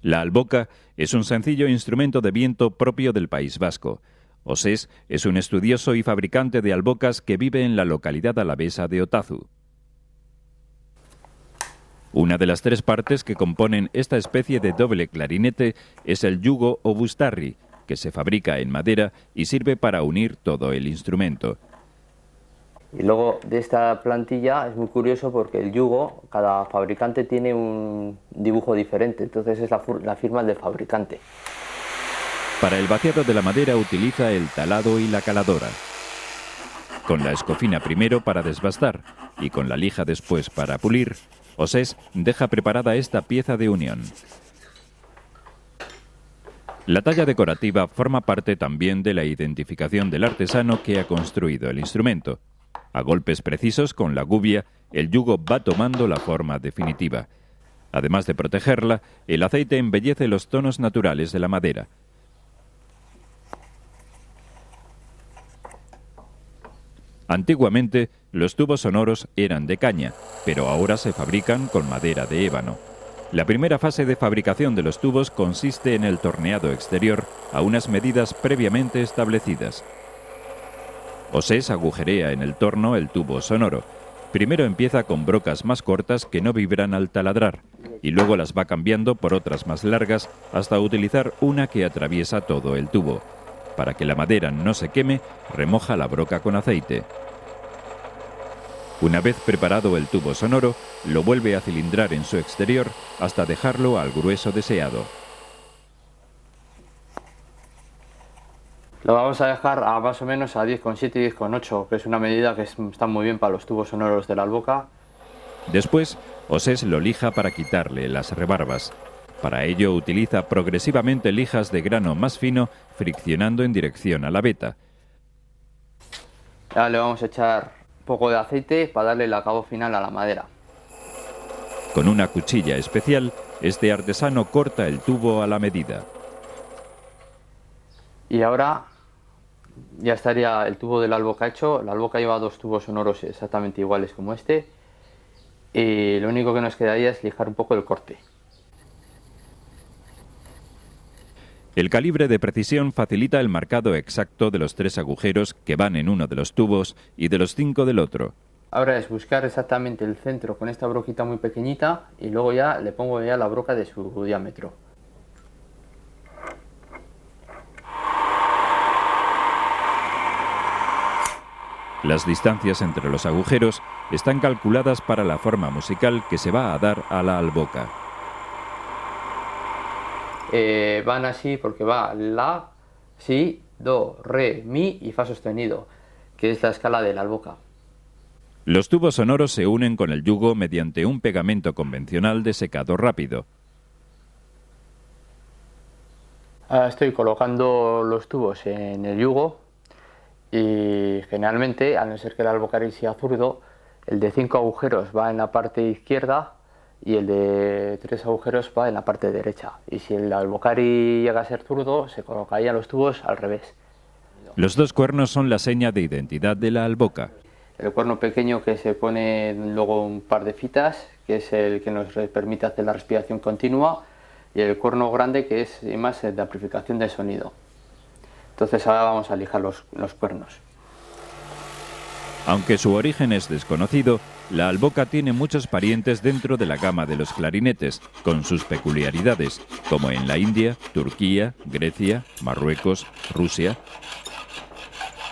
La alboca es un sencillo instrumento de viento propio del País Vasco. Osés es un estudioso y fabricante de albocas que vive en la localidad alavesa de Otazu. Una de las tres partes que componen esta especie de doble clarinete es el yugo o bustarri, que se fabrica en madera y sirve para unir todo el instrumento. Y luego de esta plantilla es muy curioso porque el yugo, cada fabricante tiene un dibujo diferente, entonces es la firma del fabricante. Para el vaciado de la madera utiliza el talado y la caladora. Con la escofina primero para desbastar y con la lija después para pulir, Osés deja preparada esta pieza de unión. La talla decorativa forma parte también de la identificación del artesano que ha construido el instrumento. A golpes precisos con la gubia, el yugo va tomando la forma definitiva. Además de protegerla, el aceite embellece los tonos naturales de la madera. Antiguamente, los tubos sonoros eran de caña, pero ahora se fabrican con madera de ébano. La primera fase de fabricación de los tubos consiste en el torneado exterior a unas medidas previamente establecidas. Osés agujerea en el torno el tubo sonoro. Primero empieza con brocas más cortas que no vibran al taladrar, y luego las va cambiando por otras más largas hasta utilizar una que atraviesa todo el tubo. Para que la madera no se queme, remoja la broca con aceite. Una vez preparado el tubo sonoro, lo vuelve a cilindrar en su exterior hasta dejarlo al grueso deseado. Lo vamos a dejar a más o menos a 10,7 y 10,8, que es una medida que está muy bien para los tubos sonoros de la alboca. Después, Osés lo lija para quitarle las rebarbas. Para ello utiliza progresivamente lijas de grano más fino, friccionando en dirección a la veta. Ahora le vamos a echar un poco de aceite para darle el acabado final a la madera. Con una cuchilla especial, este artesano corta el tubo a la medida. Y ahora ya estaría el tubo de la alboca hecho. La alboca lleva dos tubos sonoros exactamente iguales como este. Y lo único que nos quedaría es lijar un poco el corte. El calibre de precisión facilita el marcado exacto de los 3 agujeros que van en uno de los tubos y de los 5 del otro. Ahora es buscar exactamente el centro con esta broquita muy pequeñita y luego ya le pongo ya la broca de su diámetro. Las distancias entre los agujeros están calculadas para la forma musical que se va a dar a la alboca. Van así porque va la, si, do, re, mi y fa sostenido, que es la escala de la alboca. Los tubos sonoros se unen con el yugo mediante un pegamento convencional de secado rápido. Ahora estoy colocando los tubos en el yugo y generalmente, a no ser que el albocari sea zurdo, el de 5 agujeros va en la parte izquierda y el de 3 agujeros va en la parte derecha. Y si el albocari llega a ser zurdo, se colocarían los tubos al revés. Los 2 cuernos son la seña de identidad de la alboca. El cuerno pequeño que se pone luego un par de fitas, que es el que nos permite hacer la respiración continua, y el cuerno grande que es más de amplificación de sonido. Entonces ahora vamos a lijar los cuernos. Aunque su origen es desconocido, la alboca tiene muchos parientes dentro de la gama de los clarinetes, con sus peculiaridades, como en la India, Turquía, Grecia, Marruecos, Rusia.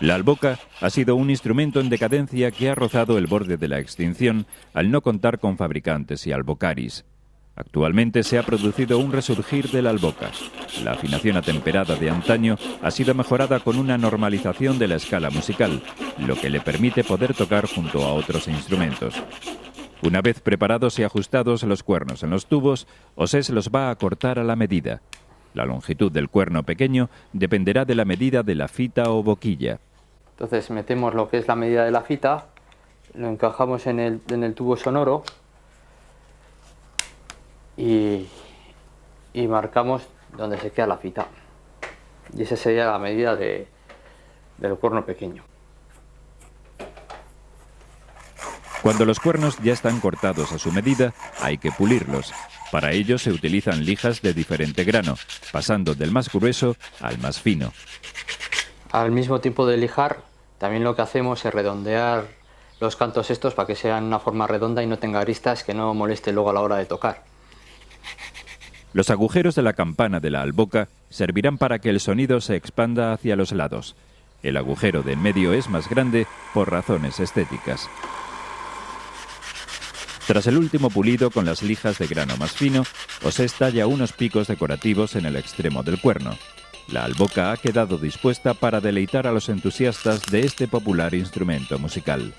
La alboca ha sido un instrumento en decadencia que ha rozado el borde de la extinción al no contar con fabricantes y albocaris. Actualmente se ha producido un resurgir de la alboca. La afinación atemperada de antaño ha sido mejorada con una normalización de la escala musical, lo que le permite poder tocar junto a otros instrumentos. Una vez preparados y ajustados los cuernos en los tubos, Osés los va a cortar a la medida. La longitud del cuerno pequeño dependerá de la medida de la fita o boquilla. Entonces metemos lo que es la medida de la fita, lo encajamos en el tubo sonoro y marcamos donde se queda la fita. Y esa sería la medida del cuerno pequeño. Cuando los cuernos ya están cortados a su medida, hay que pulirlos. Para ello se utilizan lijas de diferente grano, pasando del más grueso al más fino. Al mismo tiempo de lijar, también lo que hacemos es redondear los cantos estos para que sean una forma redonda y no tenga aristas que no moleste luego a la hora de tocar. Los agujeros de la campana de la alboca servirán para que el sonido se expanda hacia los lados. El agujero de en medio es más grande por razones estéticas. Tras el último pulido con las lijas de grano más fino, os estalla unos picos decorativos en el extremo del cuerno. La alboca ha quedado dispuesta para deleitar a los entusiastas de este popular instrumento musical.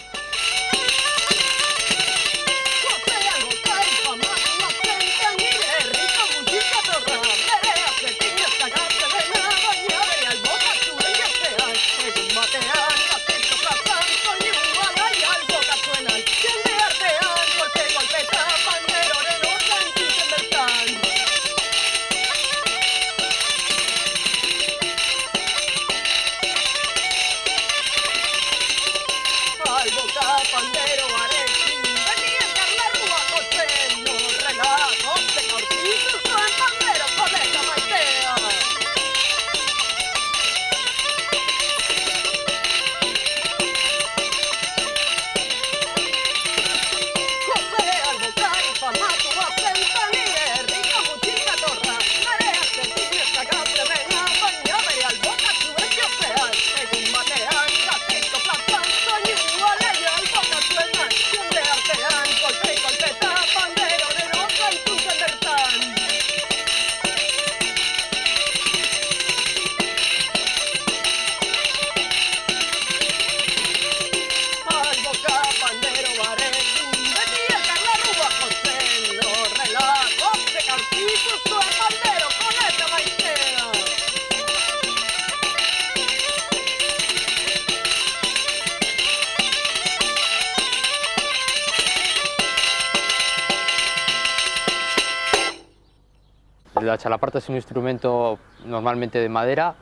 La chalaparta es un instrumento normalmente de madera,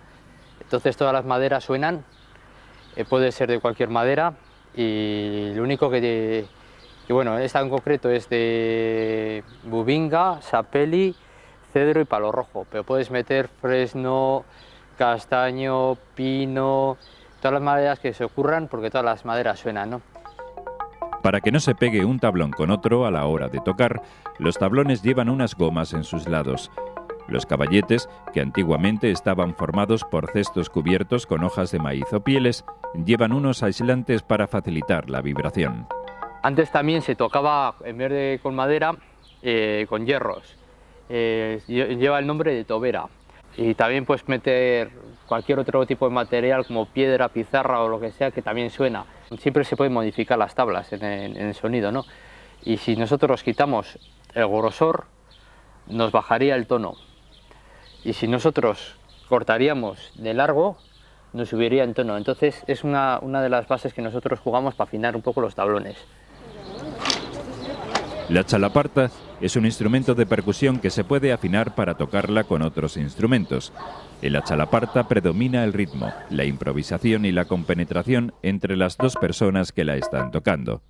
entonces todas las maderas suenan, puede ser de cualquier madera, y lo único que bueno, esta en concreto es de bubinga, sapeli, cedro y palo rojo, pero puedes meter fresno, castaño, pino, todas las maderas que se ocurran, porque todas las maderas suenan, ¿no? Para que no se pegue un tablón con otro a la hora de tocar, los tablones llevan unas gomas en sus lados. Los caballetes, que antiguamente estaban formados por cestos cubiertos con hojas de maíz o pieles, llevan unos aislantes para facilitar la vibración. Antes también se tocaba, en vez de con madera, con hierros. Lleva el nombre de tobera. Y también puedes meter cualquier otro tipo de material como piedra, pizarra o lo que sea, que también suena. Siempre se pueden modificar las tablas en el sonido, ¿no? Y si nosotros quitamos el grosor, nos bajaría el tono. Y si nosotros cortaríamos de largo, nos subiría en tono. Entonces es una de las bases que nosotros jugamos para afinar un poco los tablones. La chalaparta es un instrumento de percusión que se puede afinar para tocarla con otros instrumentos. En la chalaparta predomina el ritmo, la improvisación y la compenetración entre las dos personas que la están tocando.